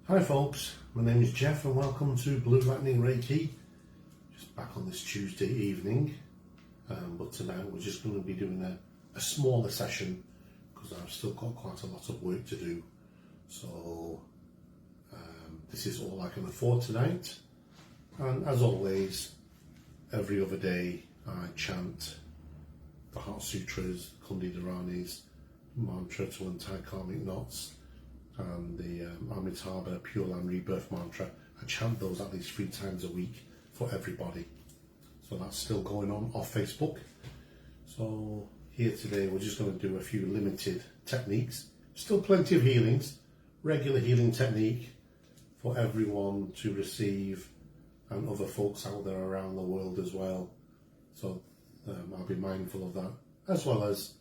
Hi folks, my name is Jeff and welcome to Blue Lightning Reiki. Just back on this Tuesday evening, but tonight we're just going to be doing a smaller session because I've still got quite a lot of work to do. So this is all I can afford tonight, and as always, every other day I chant the Heart Sutras, Kundi Dharani's mantra to untie karmic knots, and the Amitabha Pure Land Rebirth mantra. I chant those at least 3 times a week for everybody. So that's still going on off Facebook. So here today we're just going to do a few limited techniques. Still plenty of healings, regular healing technique for everyone to receive, and other folks out there around the world as well. So I'll be mindful of that, as well as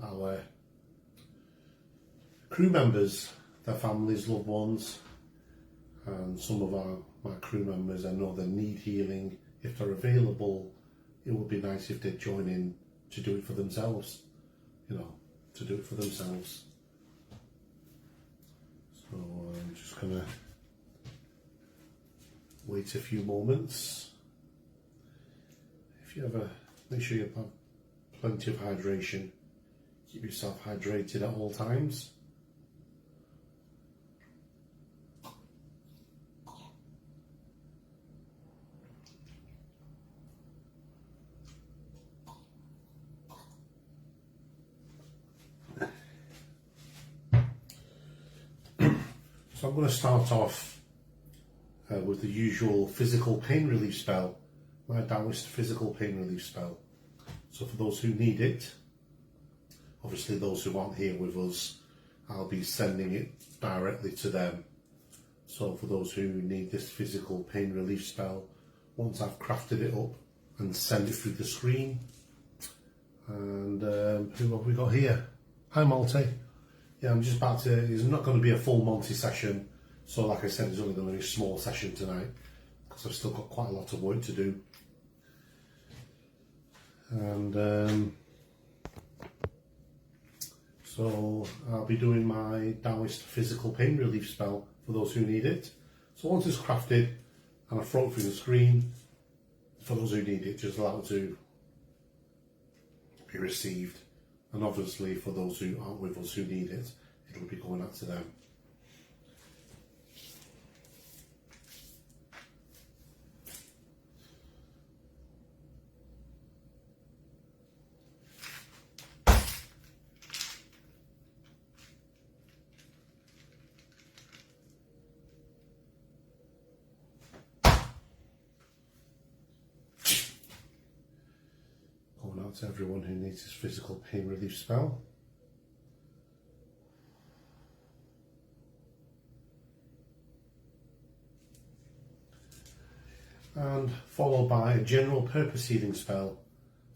our crew members, their families, loved ones, and some of my crew members I know they need healing. If they're available, it would be nice if they'd join in to do it for themselves, to do it for themselves. So I'm just going to wait a few moments. If you ever, make sure you have plenty of hydration. Keep yourself hydrated at all times. So I'm going to start off with the usual physical pain relief spell, my Taoist physical pain relief spell. So for those who need it, obviously those who aren't here with us, I'll be sending it directly to them. So for those who need this physical pain relief spell, once I've crafted it up and send it through the screen. And who have we got here? Hi Malte. Yeah, I'm just about to, it's not going to be a full Monty session, so like I said, it's only going to be a small session tonight because I've still got quite a lot of work to do. And so I'll be doing my Taoist physical pain relief spell for those who need it. So once it's crafted and I throw it through the screen, for those who need it, just allow it to be received. And obviously for those who aren't with us who need it, it'll be going out to them. Going out to everyone who needs this physical pain relief spell. And followed by a general purpose healing spell.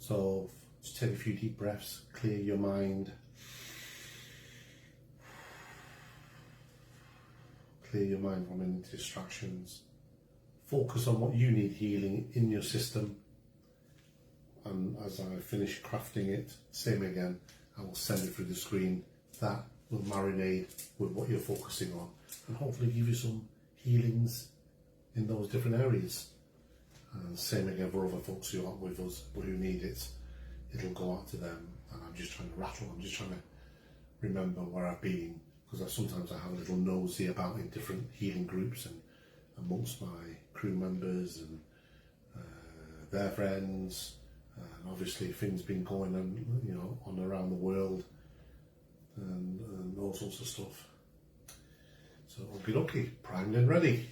So just take a few deep breaths, clear your mind. Clear your mind from any distractions. Focus on what you need healing in your system. And as I finish crafting it, same again, I will send it through the screen. That will marinate with what you're focusing on and hopefully give you some healings in those different areas. And same again for other folks who aren't with us but who need it. It'll go out to them, and I'm just trying to rattle, I'm just trying to remember where I've been, because sometimes I have a little nosy about in different healing groups and amongst my crew members and their friends. And obviously things been going on, on around the world and all sorts of stuff. So okie dokie, primed and ready.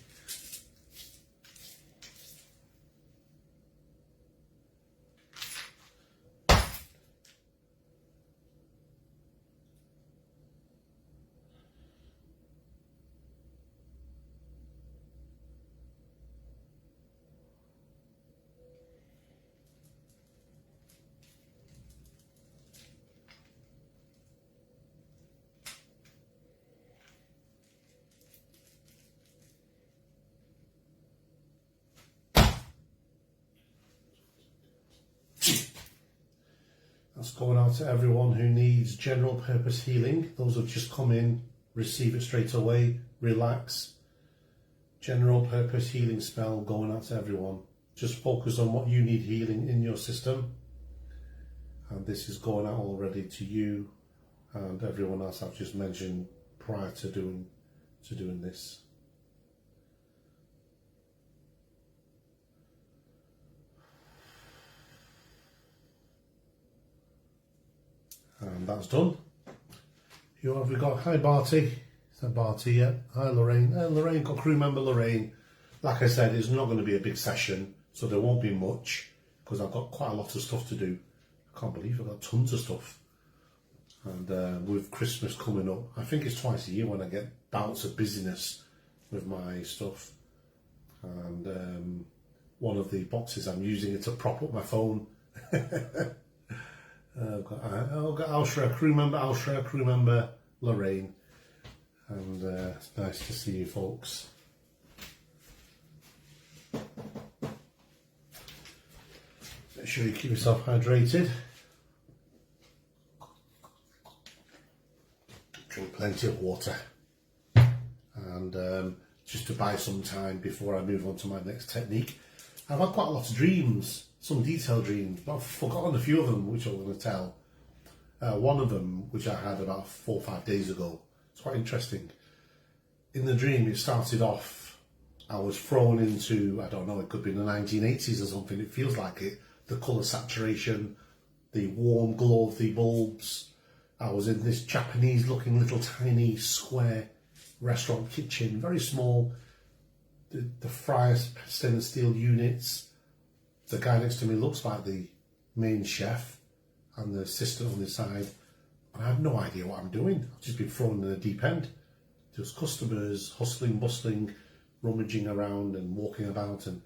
That's going out to everyone who needs general purpose healing. Those have just come in receive it straight away, relax. General purpose healing spell going out to everyone. Just focus on what you need healing in your system. And this is going out already to you and everyone else I've just mentioned prior to doing this. And that's done. Who have we got? Hi Barty. Is that Barty yet? Hi Lorraine. Hey Lorraine, got crew member Lorraine. Like I said, it's not going to be a big session, so there won't be much because I've got quite a lot of stuff to do. I can't believe I've got tons of stuff. And with Christmas coming up, I think it's twice a year when I get bouts of busyness with my stuff. And one of the boxes I'm using it to prop up my phone. I've got Alshra, crew member Lorraine, and it's nice to see you folks. Make sure you keep yourself hydrated. Drink plenty of water, and just to buy some time before I move on to my next technique. I've had quite a lot of dreams. Some detailed dreams, but I've forgotten a few of them, which I'm going to tell. One of them, which I had about 4 or 5 days ago, it's quite interesting. In the dream, it started off, I was thrown into, I don't know, it could be in the 1980s or something, it feels like it. The colour saturation, the warm glow of the bulbs. I was in this Japanese looking little tiny square restaurant kitchen, very small. The fryers, stainless steel units. The guy next to me looks like the main chef and the assistant on the side. And I have no idea what I'm doing. I've just been thrown in the deep end. There's customers hustling, bustling, rummaging around and walking about. And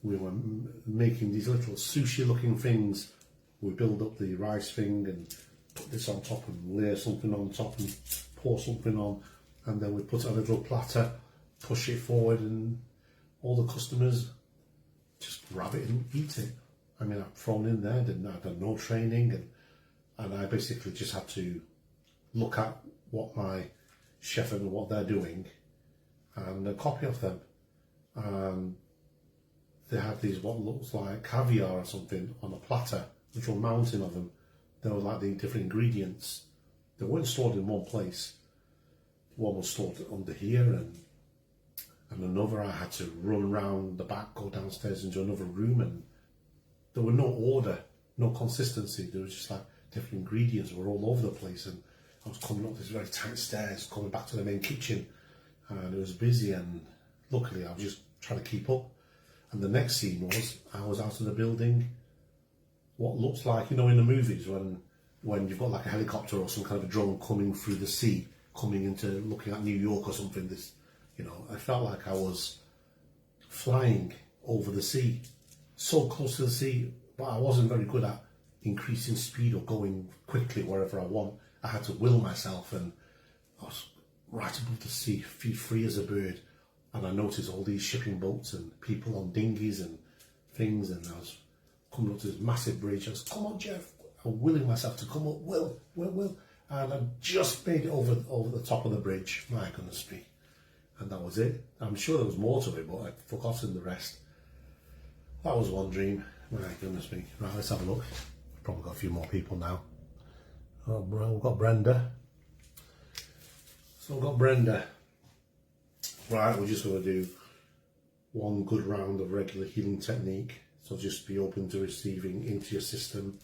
we were making these little sushi looking things. We build up the rice thing and put this on top and layer something on top and pour something on. And then we put it on a little platter, push it forward, and all the customers just grab it and eat it. I mean, I've thrown in there, I've done no training, and I basically just had to look at what my chef and what they're doing and a copy of them. And they had these what looks like caviar or something on a platter, little mountain of them. They were like the different ingredients. They weren't stored in one place. One was stored under here, and another I had to run around the back, go downstairs into another room, and there were no order, no consistency. There was just like different ingredients were all over the place, and I was coming up this very tight stairs, coming back to the main kitchen, and it was busy, and luckily I was just trying to keep up. And the next scene was I was out of the building, what looks like, you know, in the movies when you've got like a helicopter or some kind of a drone coming through the sea, coming into looking at New York or something. This, you know, I felt like I was flying over the sea, so close to the sea, but I wasn't very good at increasing speed or going quickly wherever I want. I had to will myself, and I was right above the sea, feet free as a bird, and I noticed all these shipping boats and people on dinghies and things, and I was coming up to this massive bridge. I was, come on, Jeff. I'm willing myself to come up, Will, and I just made it over the top of the bridge. My goodness me. And that was it. I'm sure there was more to it, but I'd forgotten the rest. That was one dream. My goodness me. Right, let's have a look. We've probably got a few more people now. Oh, we've got Brenda. So we've got Brenda. Right, we're just going to do one good round of regular healing technique. So just be open to receiving into your system.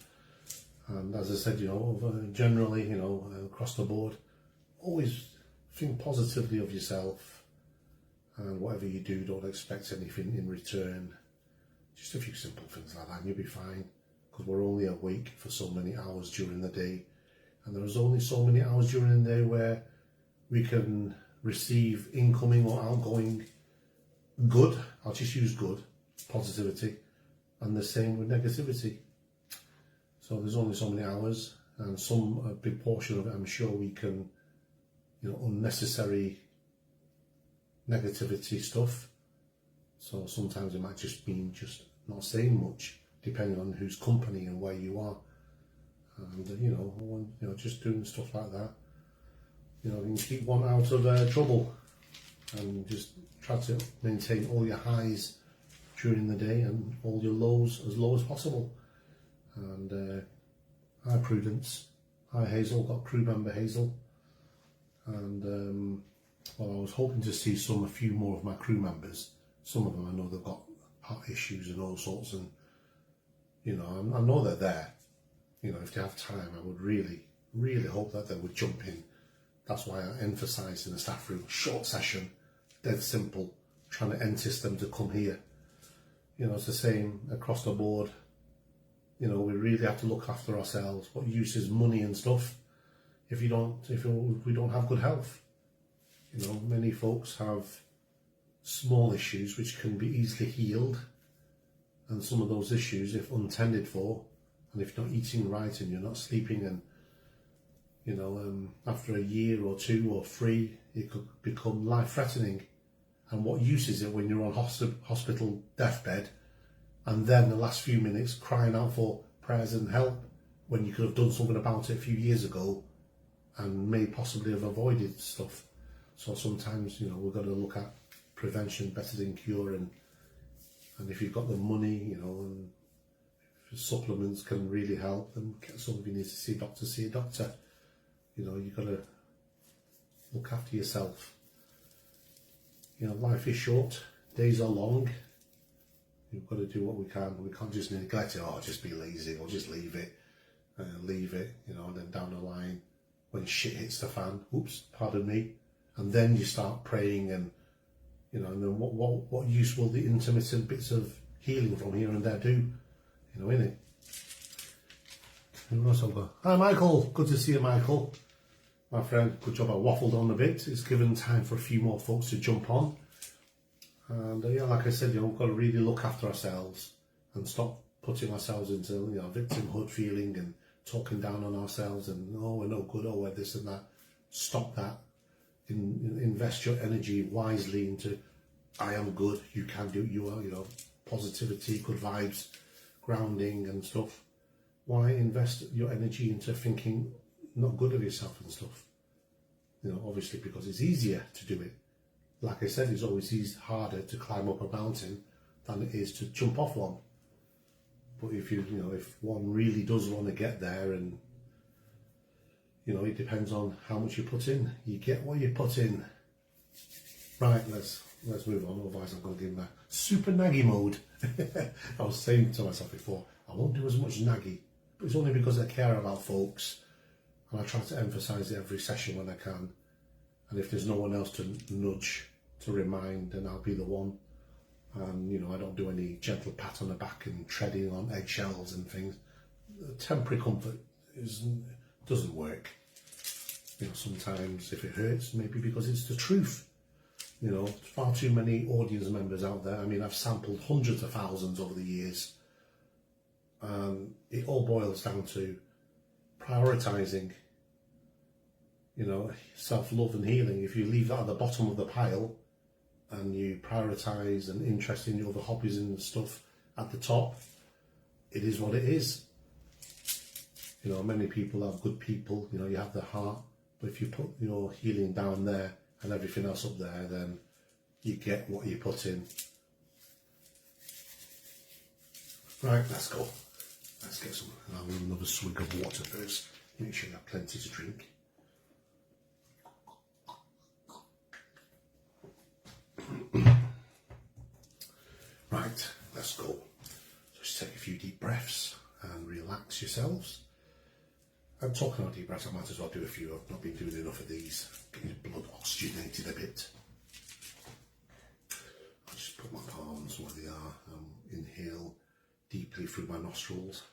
And as I said, you know, generally, you know, across the board, always think positively of yourself. And whatever you do, don't expect anything in return. Just a few simple things like that and you'll be fine. Because we're only awake for so many hours during the day. And there's only so many hours during the day where we can receive incoming or outgoing good. I'll just use good, positivity. And the same with negativity. So there's only so many hours, and a big portion of it, I'm sure we can, you know, unnecessary negativity stuff. So sometimes it might just mean just not saying much, depending on whose company and where you are. And, you know, just doing stuff like that. you know, you can keep one out of trouble, and just try to maintain all your highs during the day and all your lows as low as possible. And hi Prudence, hi Hazel, got crew member Hazel, and well, I was hoping to see a few more of my crew members. Some of them I know they've got heart issues and all sorts, and you know, I know they're there. You know, if they have time, I would really hope that they would jump in. That's why I emphasise in the staff room, short session, dead simple, trying to entice them to come here. You know, it's the same across the board. You know, we really have to look after ourselves. What use is money and stuff if we don't have good health? You know, many folks have small issues which can be easily healed, and some of those issues, if untended for, and if you're not eating right and you're not sleeping, and you know, after a year or 2 or 3, it could become life-threatening. And what use is it when you're on hospital deathbed, and then the last few minutes crying out for prayers and help, when you could have done something about it a few years ago and may possibly have avoided stuff. So sometimes, you know, we've got to look at prevention better than cure, and if you've got the money, you know, and supplements can really help, and some of you need to see a doctor. You know, you've got to look after yourself. You know, life is short, days are long. You've got to do what we can. We can't just neglect it, or just be lazy, or just leave it, you know, and then down the line, when shit hits the fan, oops, pardon me, and then you start praying, and, you know, and then what use will the intermittent bits of healing from here and there do? You know, innit? Hi Michael, good to see you Michael. My friend, good job I waffled on a bit. It's given time for a few more folks to jump on. And yeah, like I said, you know, we've got to really look after ourselves and stop putting ourselves into, you know, victimhood feeling and talking down on ourselves and, oh, we're no good, oh, we're this and that. Stop that. Invest your energy wisely into, I am good, you can do it, you are, you know, positivity, good vibes, grounding and stuff. Why invest your energy into thinking not good of yourself and stuff? You know, obviously because it's easier to do it. Like I said, it's always harder to climb up a mountain than it is to jump off one. But if if one really does want to get there, and you know, it depends on how much you put in. You get what you put in. Right, let's move on. Otherwise, I'm going to give them a super naggy mode. I was saying to myself before, I won't do as much naggy, but it's only because I care about folks, and I try to emphasise it every session when I can. And if there's no one else to nudge, to remind, then I'll be the one. And you know, I don't do any gentle pat on the back and treading on eggshells and things. Temporary comfort doesn't work. You know, sometimes if it hurts, maybe because it's the truth. You know, far too many audience members out there. I mean, I've sampled hundreds of thousands over the years. It all boils down to prioritising. You know, self-love and healing. If you leave that at the bottom of the pile and you prioritise and interest in your other hobbies and stuff at the top, it is what it is. You know, many people are good people, you know, you have the heart, but if you put your healing down there and everything else up there, then you get what you put in. Right, let's go. Let's get some. I'll have another swig of water first. Make sure you have plenty to drink. Right, let's go. Just take a few deep breaths and relax yourselves. I'm talking about deep breaths, I might as well do a few. I've not been doing enough of these. Get your blood oxygenated a bit. I'll just put my palms where they are. Inhale deeply through my nostrils.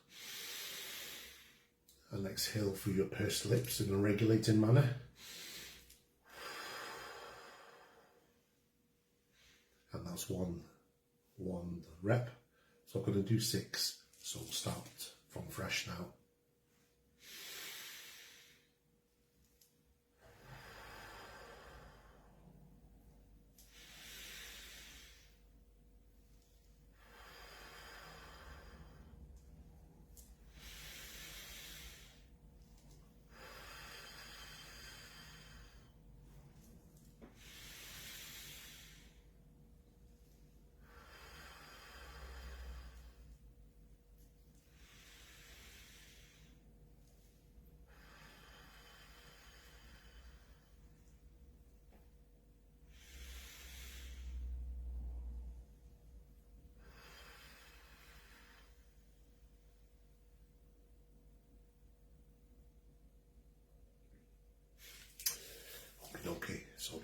And exhale through your pursed lips in a regulating manner. And that's one rep. So I'm going to do 6. So we'll start from fresh now.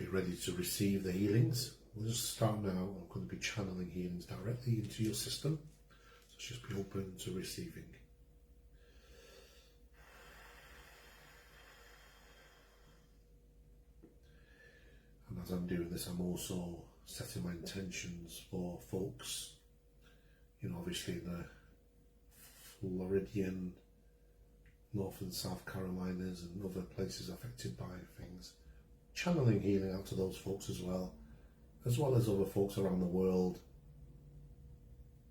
get ready to receive the healings. We'll just start now. I'm going to be channeling healings directly into your system. So just be open to receiving. And as I'm doing this, I'm also setting my intentions for folks, obviously in the Floridian, North and South Carolinas and other places affected by things. Channeling healing out to those folks as well as other folks around the world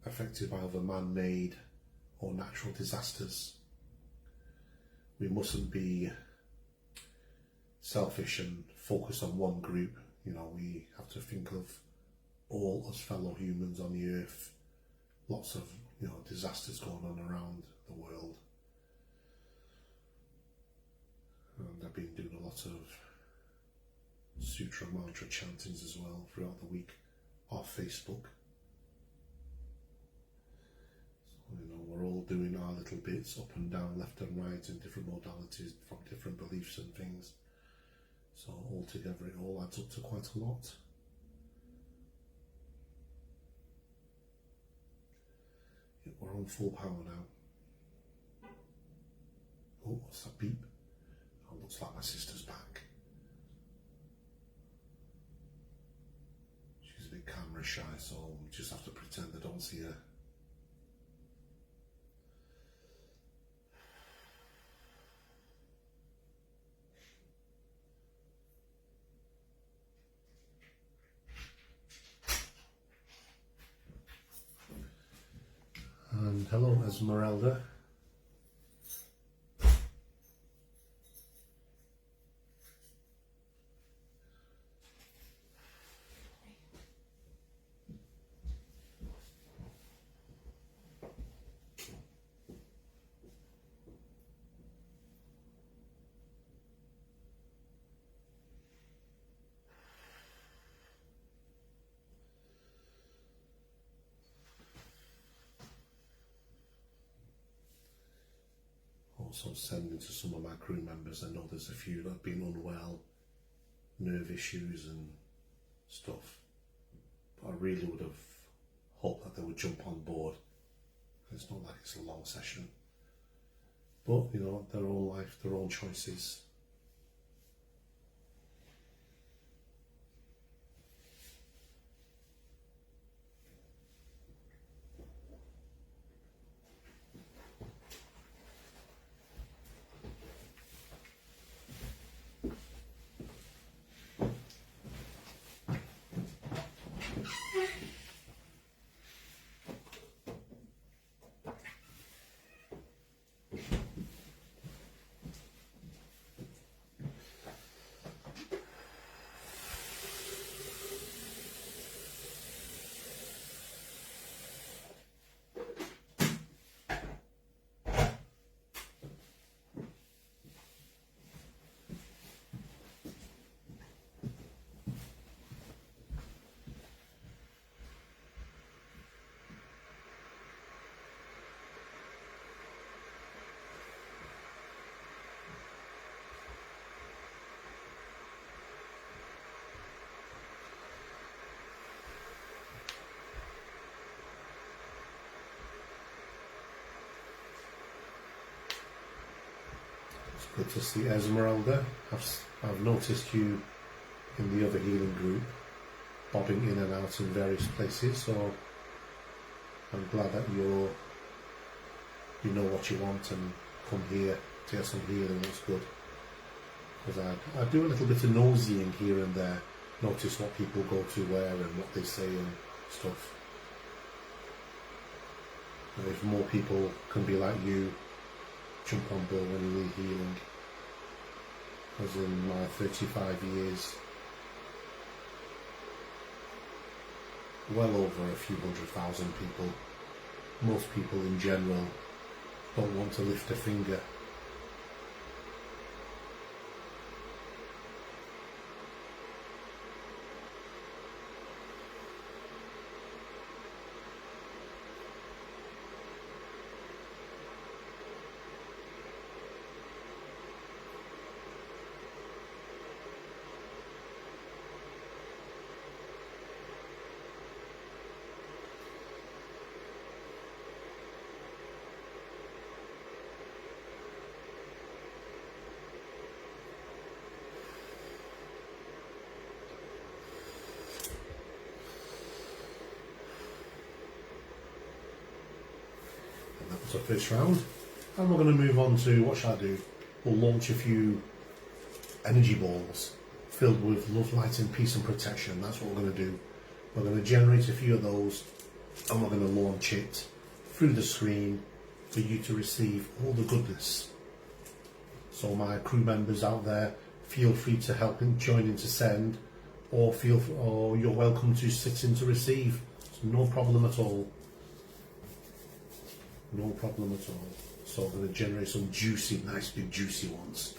affected by other man-made or natural disasters. We mustn't be selfish and focus on one group. We have to think of all us fellow humans on the earth. Lots of disasters going on around the world, and I've been doing a lot of sutra mantra chantings as well throughout the week off Facebook. So, we're all doing our little bits up and down, left and right, in different modalities from different beliefs and things. So altogether it all adds up to quite a lot. We're on full power now. Oh, what's that beep? Oh, looks like my sister's back. She's a bit camera shy, so we just have to pretend I don't see her. And hello, Esmeralda. Also sending to some of my crew members. I know there's a few that have been unwell, nerve issues and stuff. But I really would have hoped that they would jump on board. It's not like it's a long session. But, their own life, their own choices. Good to see Esmeralda. I've noticed you in the other healing group, bobbing in and out in various places, so I'm glad that you know what you want and come here to get some healing. That's good. Because I do a little bit of nosying here and there, notice what people go to where and what they say and stuff. And if more people can be like you, jump on board when you need healing. As in my 35 years, well over a few 100,000 people. Most people in general don't want to lift a finger. the first round, and we're going to move on to, what shall I do? We'll launch a few energy balls filled with love, light and peace and protection. That's what we're going to do. We're going to generate a few of those, and we're going to launch it through the screen for you to receive all the goodness. So my crew members out there, feel free to help and join in to send, or you're welcome to sit in to receive. It's no problem at all. No problem at all. So I'm going to generate some juicy, nice big juicy ones.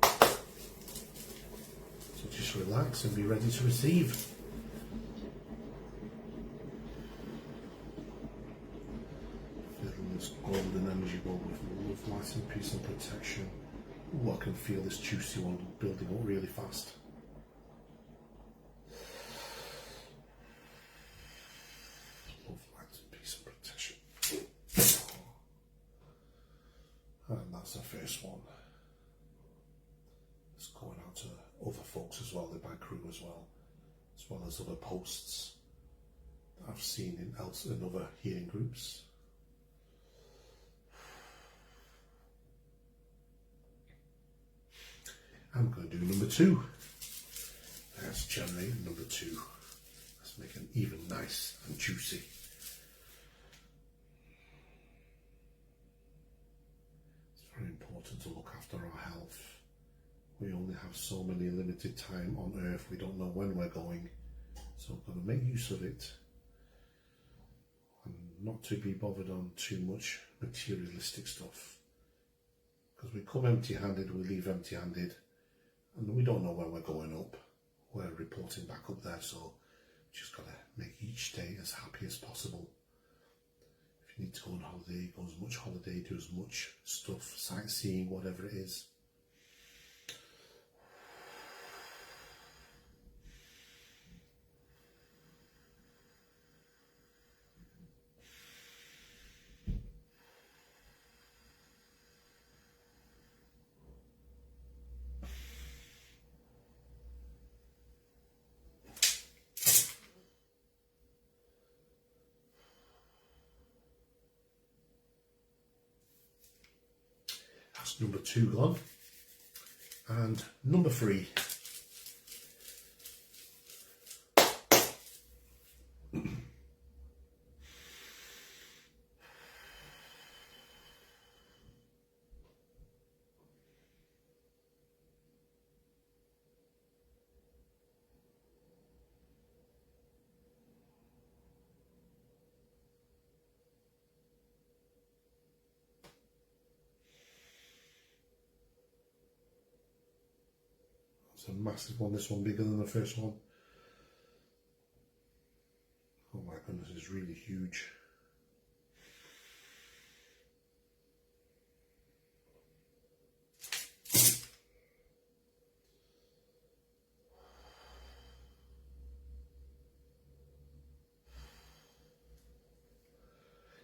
So just relax and be ready to receive. Filling this golden energy ball with love, light and peace and protection. Ooh, I can feel this juicy one building up really fast. Love, light and peace and protection. And that's the first one. It's going out to other folks as well, my crew as well as other posts that I've seen in other healing groups. I'm going to do number 2. Let's generate number 2. Let's make it even nice and juicy. It's very important to look after our health. We only have so many limited time on earth. We don't know when we're going. So we're going to make use of it. And not to be bothered on too much materialistic stuff. Because we come empty-handed, we leave empty-handed. And we don't know when we're going up. We're reporting back up there, so we just got to make each day as happy as possible. If you need to go on holiday, go as much holiday, do as much stuff, sightseeing, whatever it is. That's number 2 gone. And number 3. It's a massive one, this one bigger than the first one. Oh my goodness, it's really huge.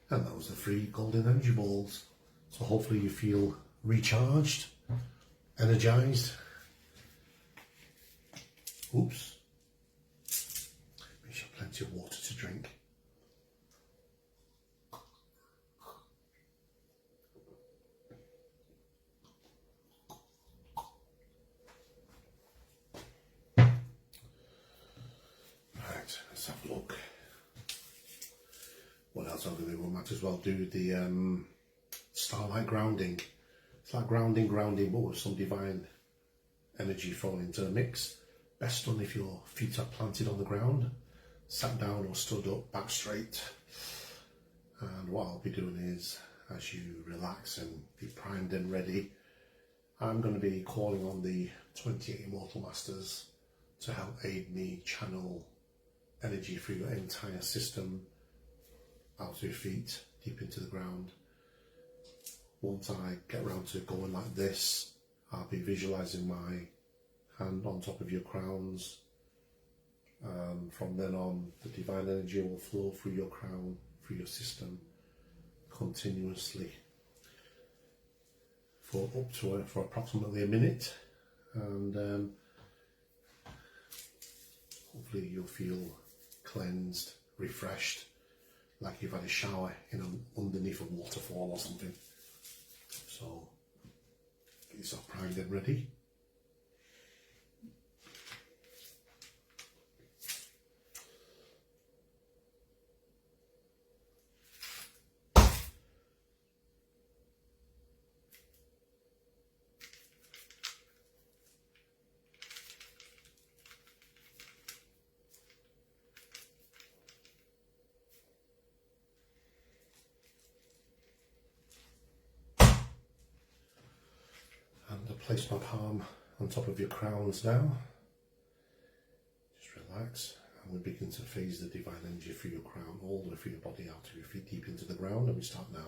And that was the 3 golden energy balls. So hopefully you feel recharged, energized. Oops. Make sure plenty of water to drink. Right, let's have a look. What else I'm going to do? We might as well do the starlight grounding. It's like grounding, but with some divine energy thrown into the mix. Best done if your feet are planted on the ground, sat down or stood up, back straight. And what I'll be doing is, as you relax and be primed and ready, I'm going to be calling on the 28 Immortal Masters to help aid me channel energy through your entire system, out to your feet, deep into the ground. Once I get around to going like this, I'll be visualizing my hand on top of your crowns. From then on, the divine energy will flow through your crown, through your system, continuously for approximately a minute, and hopefully you'll feel cleansed, refreshed, like you've had a shower underneath a waterfall or something. So get yourself primed and ready. Place my palm on top of your crowns now. Just relax, and we begin to phase the divine energy through your crown all the way through your body, out to your feet, deep into the ground, and we start now.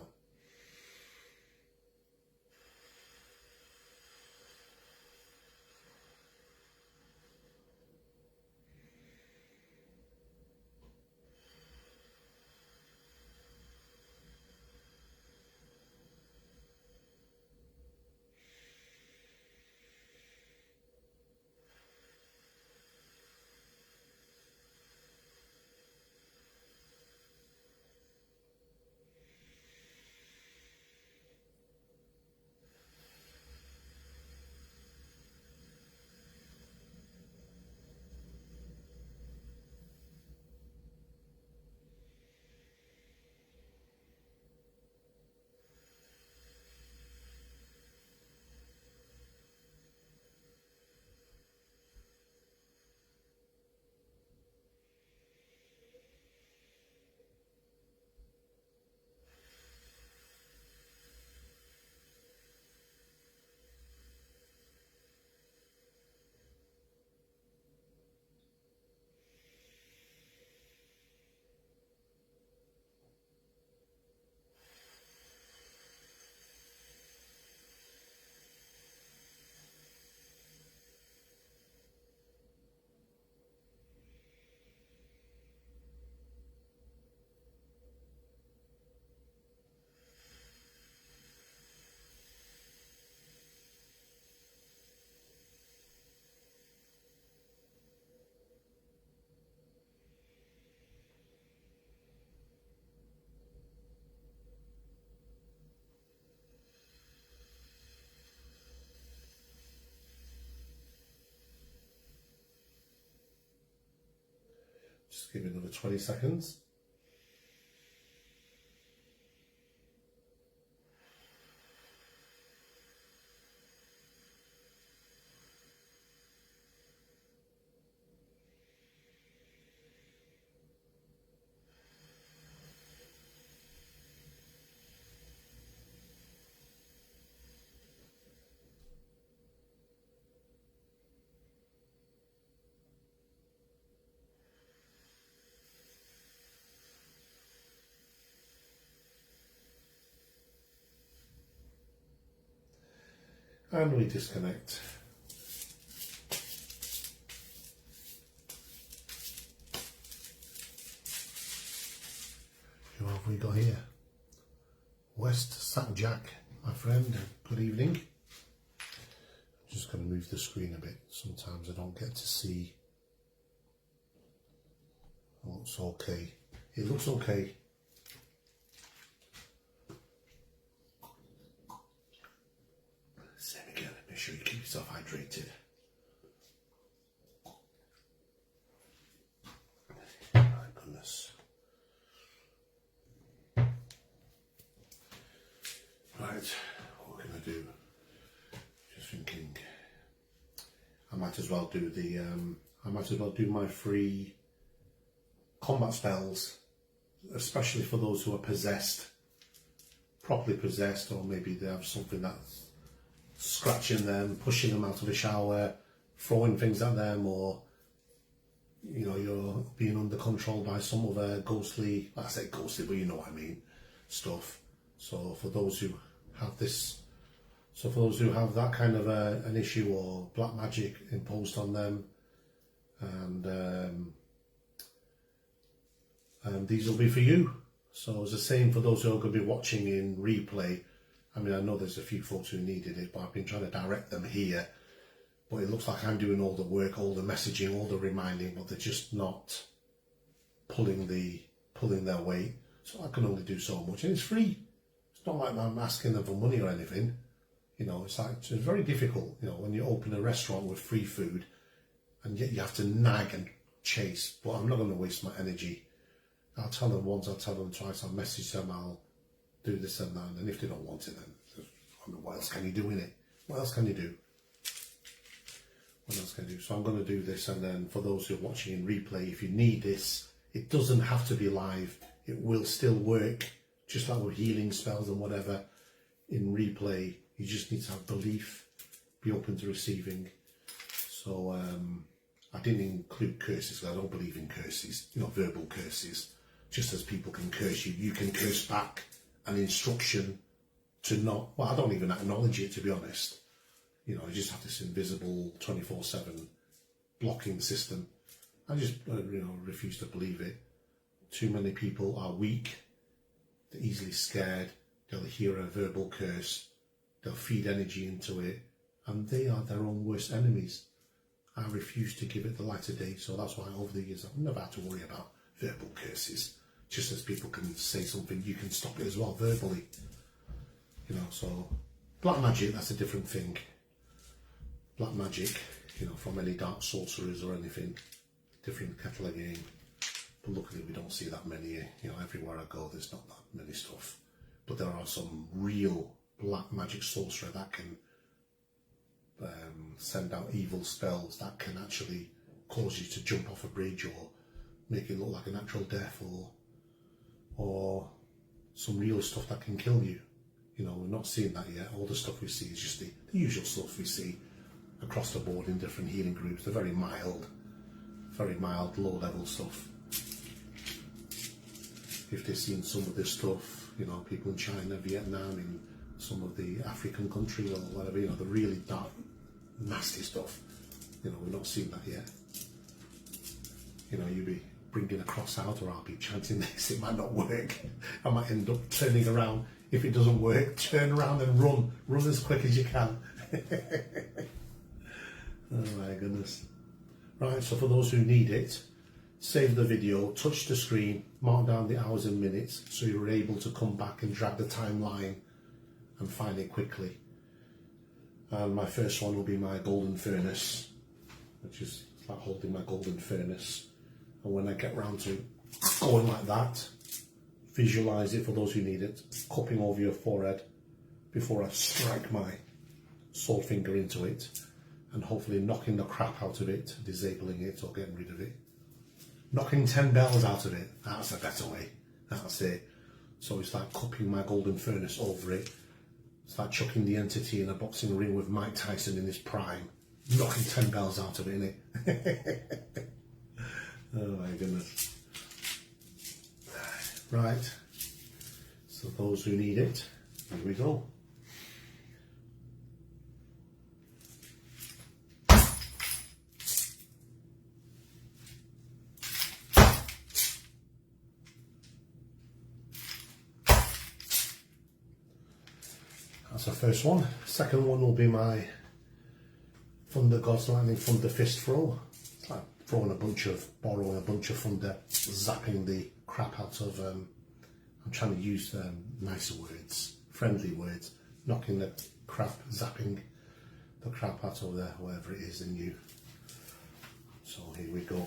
Just give it another 20 seconds. And we disconnect. Who have we got here? West Sack Jack, my friend. Good evening. I'm just going to move the screen a bit. Sometimes I don't get to see. It looks okay. It looks okay. Same again. Make sure you keep yourself hydrated. My goodness. Right, what we're going to do, just thinking, I might as well do my free combat spells, especially for those who are possessed, properly possessed, or maybe they have something that's scratching them, pushing them out of the shower, throwing things at them, or you know, you're being under control by some other ghostly, I say ghostly, but you know what I mean, stuff. So for those who have this, so for those who have that kind of an issue, or black magic imposed on them, and these will be for you. So it's the same for those who are going to be watching in replay. I mean, I know there's a few folks who needed it, but I've been trying to direct them here. But it looks like I'm doing all the work, all the messaging, all the reminding, but they're just not pulling their weight. So I can only do so much, and it's free. It's not like I'm asking them for money or anything. You know, it's very difficult, you know, when you open a restaurant with free food and yet you have to nag and chase. But I'm not going to waste my energy. I'll tell them once, I'll tell them twice, I'll message them, I'll do this and that. And if they don't want it, then I mean, what else can you do in it? What else can you do? What else can you do? So I'm going to do this, and then for those who are watching in replay, if you need this, it doesn't have to be live. It will still work, just like with healing spells and whatever. In replay, you just need to have belief, be open to receiving. So I didn't include curses because I don't believe in curses, you know, verbal curses. Just as people can curse you, you can curse back an instruction to not, well, I don't even acknowledge it, to be honest. You know, I just have this invisible 24/7 blocking system. I just, you know, refuse to believe it. Too many people are weak, they're easily scared, they'll hear a verbal curse, they'll feed energy into it, and they are their own worst enemies. I refuse to give it the light of day, so that's why over the years I've never had to worry about verbal curses. Just as people can say something, you can stop it as well verbally. You know, so black magic, that's a different thing. Black magic, you know, from any dark sorcerers or anything, different kettle of game. But luckily we don't see that many, you know, everywhere I go there's not that many stuff. But there are some real black magic sorcerer that can send out evil spells that can actually cause you to jump off a bridge or make it look like a natural death, or some real stuff that can kill you. You know, we're not seeing that yet. All the stuff we see is just the usual stuff we see across the board in different healing groups. They're very mild, low level stuff. If they've seen some of this stuff, you know, people in China, Vietnam, in some of the African countries or whatever, you know, the really dark, nasty stuff, you know, we're not seeing that yet. You know, you be bringing a cross out, or I'll be chanting this, it might not work. I might end up turning around. If it doesn't work, turn around and run as quick as you can. Oh my goodness. Right, so for those who need it, save the video, touch the screen, mark down the hours and minutes so you're able to come back and drag the timeline and find it quickly. And my first one will be my golden furnace, which is like holding my golden furnace. And when I get round to going like that, visualize it for those who need it, cupping over your forehead before I strike my sole finger into it, and hopefully knocking the crap out of it, disabling it or getting rid of it. Knocking 10 bells out of it, that's a better way, that's it. So it's like cupping my golden furnace over it. It's like chucking the entity in a boxing ring with Mike Tyson in his prime, knocking 10 bells out of it, innit? Oh my goodness. Right, so those who need it, here we go. That's the first one. Second one will be my Thunder God's Lightning Thunder Fist throw. It's like borrowing a bunch of thunder, zapping the crap out of, I'm trying to use nicer words, friendly words, knocking the crap, zapping the crap out of there, whatever it is in you. So here we go.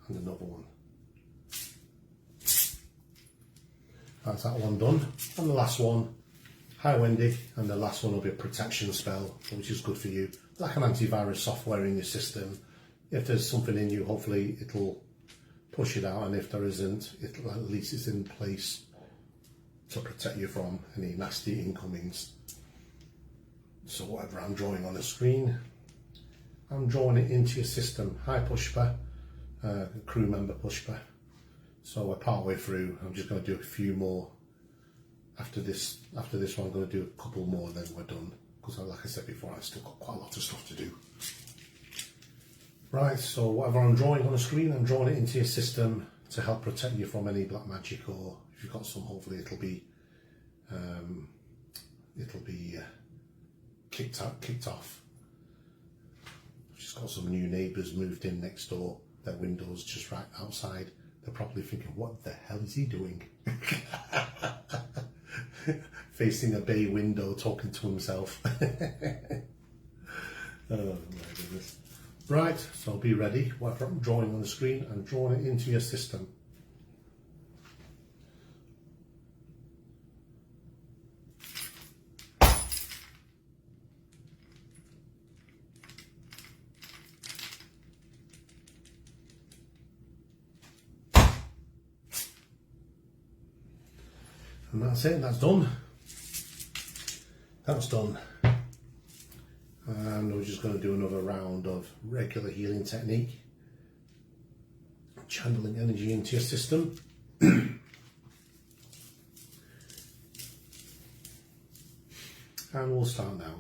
And another one. That's that one done. And the last one, hi Wendy, and the last one will be a protection spell, which is good for you. Like an antivirus software in your system. If there's something in you, hopefully it'll push it out, and if there isn't, at least it's in place to protect you from any nasty incomings. So whatever I'm drawing on the screen, I'm drawing it into your system. Hi Pushpa. Crew member Pushpa. So we're partway through. I'm just going to do a few more. After this one, I'm going to do a couple more, then we're done. Because like I said before, I've still got quite a lot of stuff to do. Right, so whatever I'm drawing on the screen, I'm drawing it into your system to help protect you from any black magic, or if you've got some, hopefully it'll be kicked off. I've just got some new neighbours moved in next door. Their windows just right outside. They're probably thinking, what the hell is he doing? Facing a bay window, talking to himself. Oh my goodness. Right, so be ready. Whatever I'm drawing on the screen, I'm drawing it into your system. And that's it, that's done. That's done. And we're just going to do another round of regular healing technique. Channeling energy into your system. And we'll start now.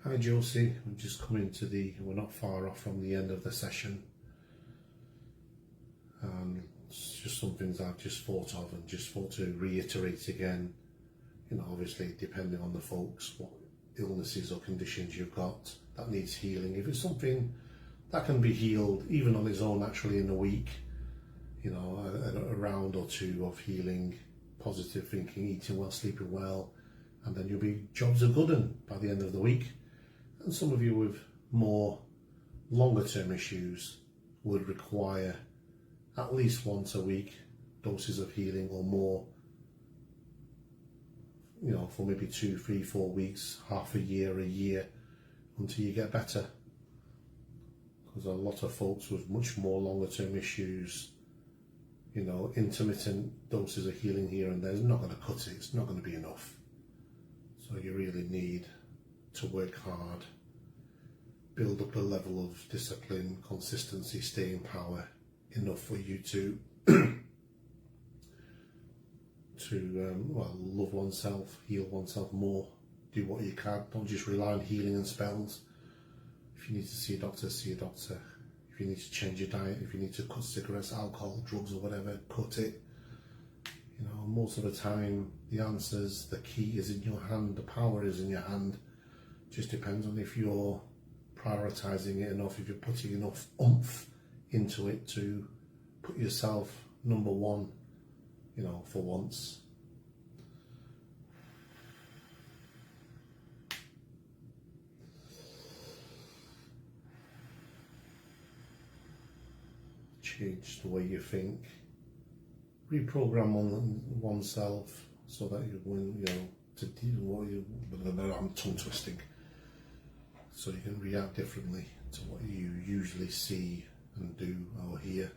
Hi Josie, I'm just coming to we're not far off from the end of the session. And it's just some things I've just thought of and just thought to reiterate again. You know, obviously depending on the folks, what illnesses or conditions you've got that needs healing. If it's something that can be healed even on its own naturally in a week, you know, a round or two of healing, positive thinking, eating well, sleeping well, and then you'll be jobs are good and by the end of the week. And some of you with more longer term issues would require at least once a week doses of healing or more, you know, for maybe 2, 3, 4 weeks, half a year, until you get better. Because a lot of folks with much more longer term issues, you know, intermittent doses of healing here and there is not going to cut it, it's not going to be enough. So you really need to work hard, build up a level of discipline, consistency, staying power, enough for you to love oneself, heal oneself more, do what you can. Don't just rely on healing and spells. If you need to see a doctor, see a doctor. If you need to change your diet, if you need to cut cigarettes, alcohol, drugs or whatever, cut it. You know, most of the time the answers, the key is in your hand, the power is in your hand. Just depends on if you're prioritising it enough, if you're putting enough oomph into it to put yourself number one, you know, for once. Change the way you think, reprogram oneself so that you win, you know, to deal with I'm tongue twisting, so you can react differently to what you usually see and do or hear.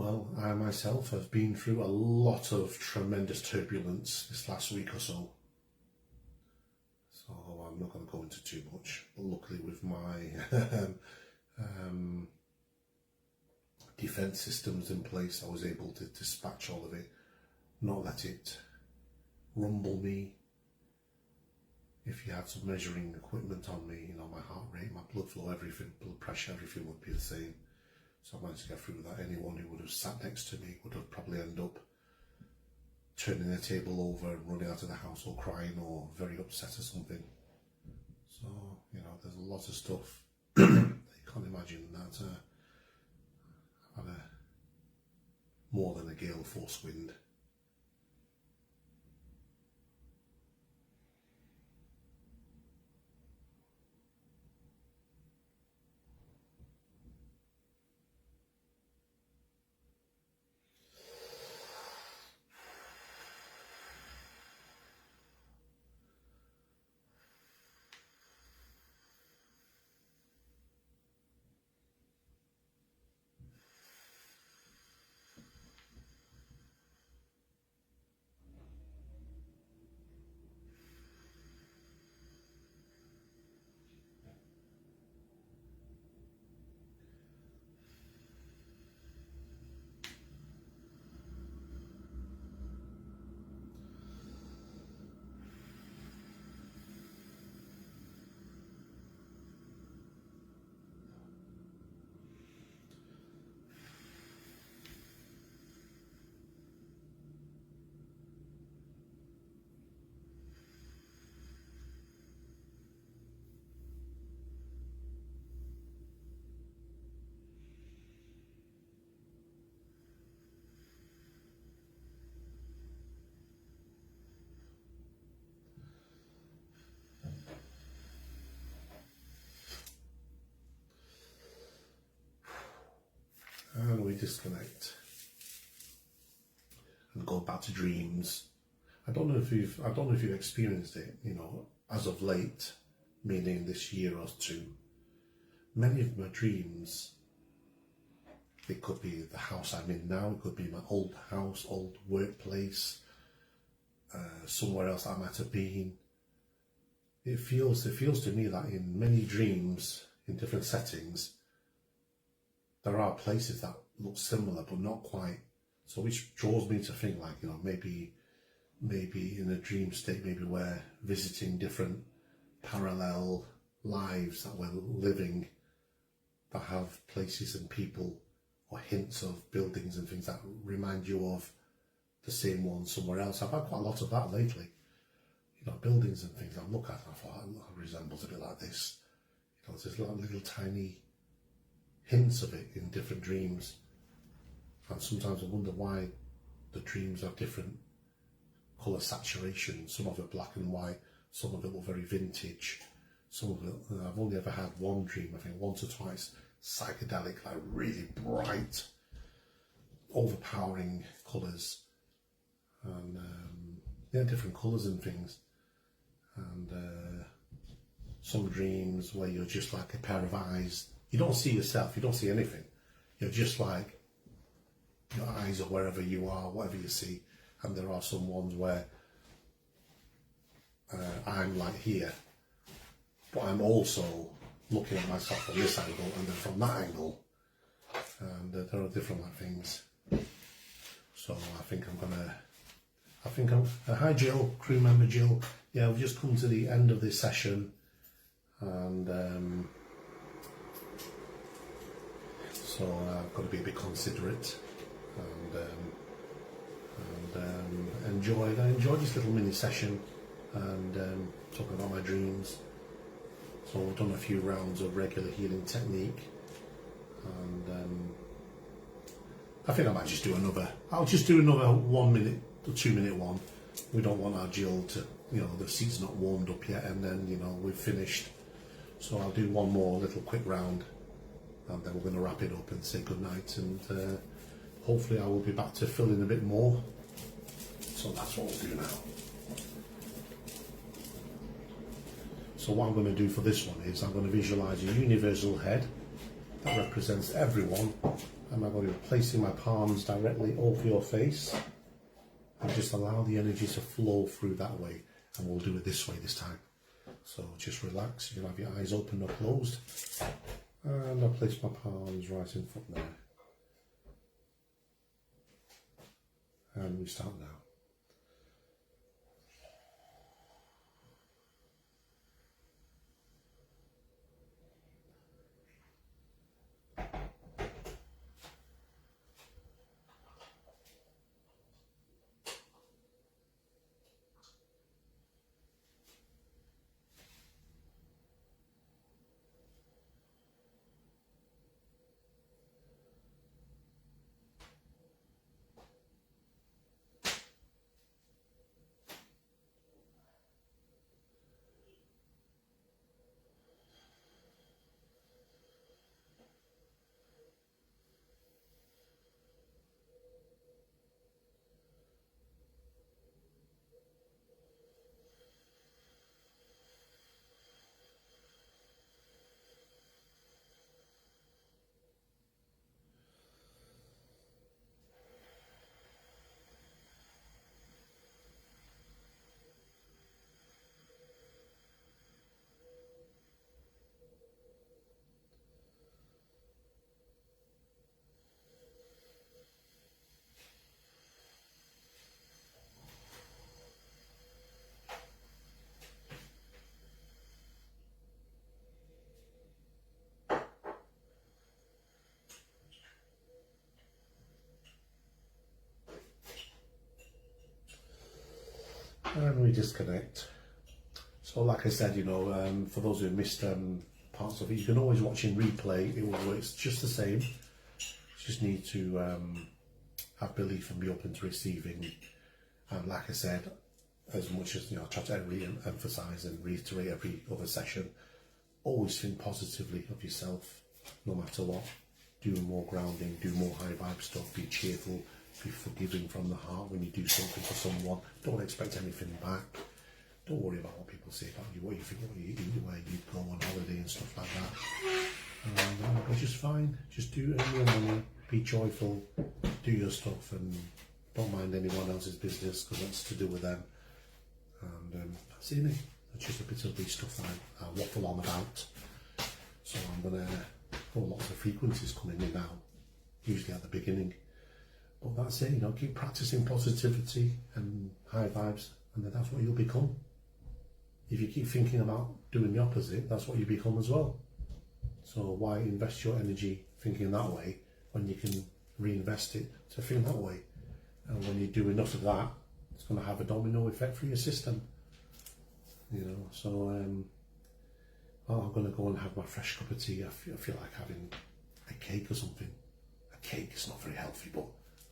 Well, I myself have been through a lot of tremendous turbulence this last week or so. So I'm not going to go into too much, but luckily with my defence systems in place, I was able to dispatch all of it, not let it rumble me. If you had some measuring equipment on me, you know, my heart rate, my blood flow, everything, blood pressure, everything would be the same. So I managed to get through that. Anyone who would have sat next to me would have probably ended up turning their table over and running out of the house or crying or very upset or something. So, you know, there's a lot of stuff that you can't imagine that I've had more than a gale force wind. And we disconnect and go back to dreams. I don't know if you've experienced it, you know, as of late, meaning this year or two. Many of my dreams, it could be the house I'm in now, it could be my old house, old workplace, somewhere else I might have been. It feels to me that in many dreams, in different settings, there are places that look similar but not quite. So which draws me to think like, you know, maybe in a dream state, maybe we're visiting different parallel lives that we're living that have places and people or hints of buildings and things that remind you of the same one somewhere else. I've had quite a lot of that lately. You know, buildings and things I look at and I thought, that resembles a bit like this. You know, there's little tiny hints of it in different dreams, and sometimes I wonder why the dreams have different colour saturation. Some of it black and white, some of it look very vintage, some of it, I've only ever had one dream, I think once or twice, psychedelic, like really bright, overpowering colours, and yeah, different colours and things, and some dreams where you're just like a pair of eyes. You don't see yourself, you don't see anything. You're just like, your eyes are wherever you are, whatever you see. And there are some ones where I'm like here, but I'm also looking at myself from this angle and then from that angle. And there are different like things. So hi Jill, crew member Jill. Yeah, we've just come to the end of this session, and so I've got to be a bit considerate and I enjoyed this little mini session and talking about my dreams. So I've done a few rounds of regular healing technique, and I think I might just do another. I'll just do another 1 minute or 2 minute one. We don't want our Jill to, you know, the seat's not warmed up yet, and then, you know, we've finished. So I'll do one more little quick round, and then we're going to wrap it up and say good night, and hopefully I will be back to fill in a bit more. So that's what we'll do now. So what I'm going to do for this one is I'm going to visualise a universal head that represents everyone And I'm going to be placing my palms directly over your face and just allow the energy to flow through that way. And we'll do it this way this time. So just relax, you can have your eyes open or closed. And I'll place my palms right in front there. And we start now. And we disconnect. So like I said, for those who missed parts of it, you can always watch in replay. It will work just the same. You just need to have belief and be open to receiving. And like I said, as much as I try to re-emphasize and reiterate every other session, always think positively of yourself, no matter what. Do more grounding, do more high vibe stuff, be cheerful, be forgiving from the heart when you do something for someone. Don't expect anything back. Don't worry about what people say about you, what you think, what you eat, where you go on holiday and stuff like that. And it's just fine. Just do earn your money, be joyful, do your stuff, and don't mind anyone else's business because that's to do with them. And that's it. That's just a bit of the stuff that I waffle on about. So I'm going to go lots of frequencies coming in now, usually at the beginning. But that's it, keep practicing positivity and high vibes, and then that's what you'll become. If you keep thinking about doing the opposite, that's what you become as well. So why invest your energy thinking that way when you can reinvest it to think that way? And when you do enough of that, it's going to have a domino effect through your system. So I'm going to go and have my fresh cup of tea. I feel like having a cake or something. A cake is not very healthy, but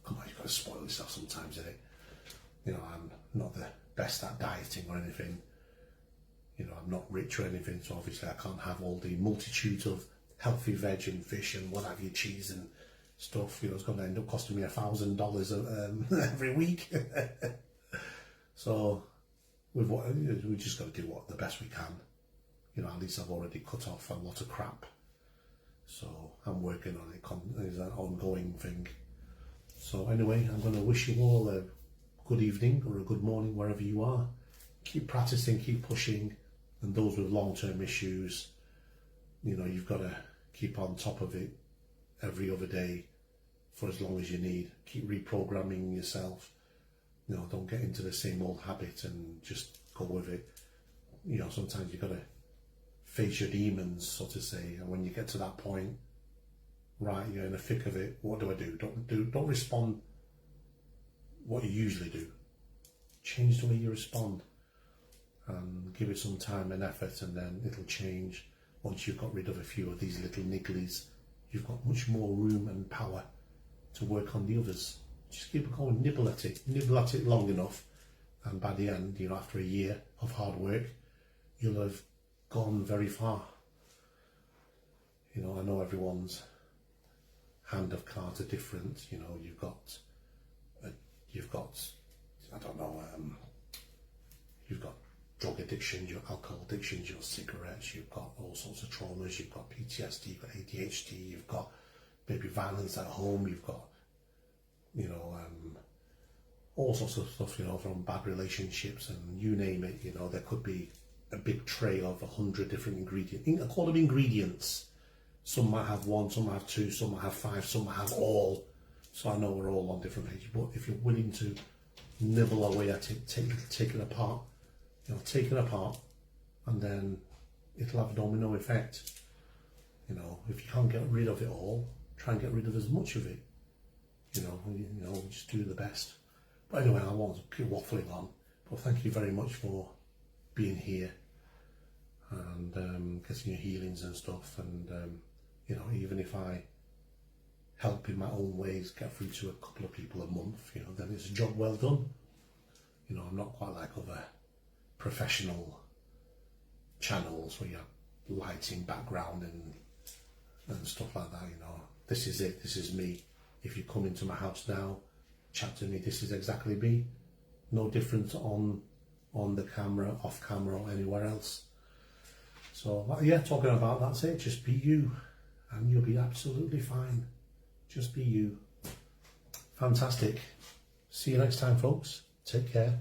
come on, you've got to spoil yourself sometimes, innit? I'm not the best at dieting or anything. I'm not rich or anything, so obviously I can't have all the multitude of healthy veg and fish and what have you, cheese and stuff. It's going to end up costing me $1,000 every week. So we just got to do the best we can. At least I've already cut off a lot of crap. So I'm working on it. It's an ongoing thing. So anyway, I'm going to wish you all a good evening or a good morning wherever you are. Keep practicing, keep pushing, and those with long-term issues, you've got to keep on top of it every other day for as long as you need. Keep reprogramming yourself. Don't get into the same old habit and just go with it. Sometimes you've got to face your demons, so to say, and when you get to that point, right, you're in the thick of it, what do I do? Don't respond what you usually do. Change the way you respond and give it some time and effort, and then it'll change. Once you've got rid of a few of these little nigglies, you've got much more room and power to work on the others. Just keep going, nibble at it long enough, and by the end, after a year of hard work, you'll have gone very far. I know everyone's hand of cards are different. You've got I don't know, you've got drug addiction, your alcohol addictions, your cigarettes, you've got all sorts of traumas, you've got PTSD, you've got ADHD, you've got maybe violence at home, you've got, you know, all sorts of stuff, you know, from bad relationships and you name it, you know, there could be a big tray of 100 different ingredients. I call them ingredients. Some might have one, some might have two, some might have five, some might have all. So I know we're all on different pages, but if you're willing to nibble away at it, take it apart, you know, take it apart, and then it'll have a domino effect. You know, if you can't get rid of it all, try and get rid of as much of it. You know, just do the best. But anyway, I won't keep waffling on. But thank you very much for being here and getting your healings and stuff. And you know, even if I help in my own ways, get through to a couple of people a month, you know, then it's a job well done. You know, I'm not quite like other professional channels where you have lighting background and stuff like that. You know, this is it. This is me. If you come into my house now, chat to me. This is exactly me. No different on the camera, off camera, or anywhere else. So yeah, talking about that's it. Just be you, and you'll be absolutely fine. Just be you. Fantastic. See you next time, folks. Take care.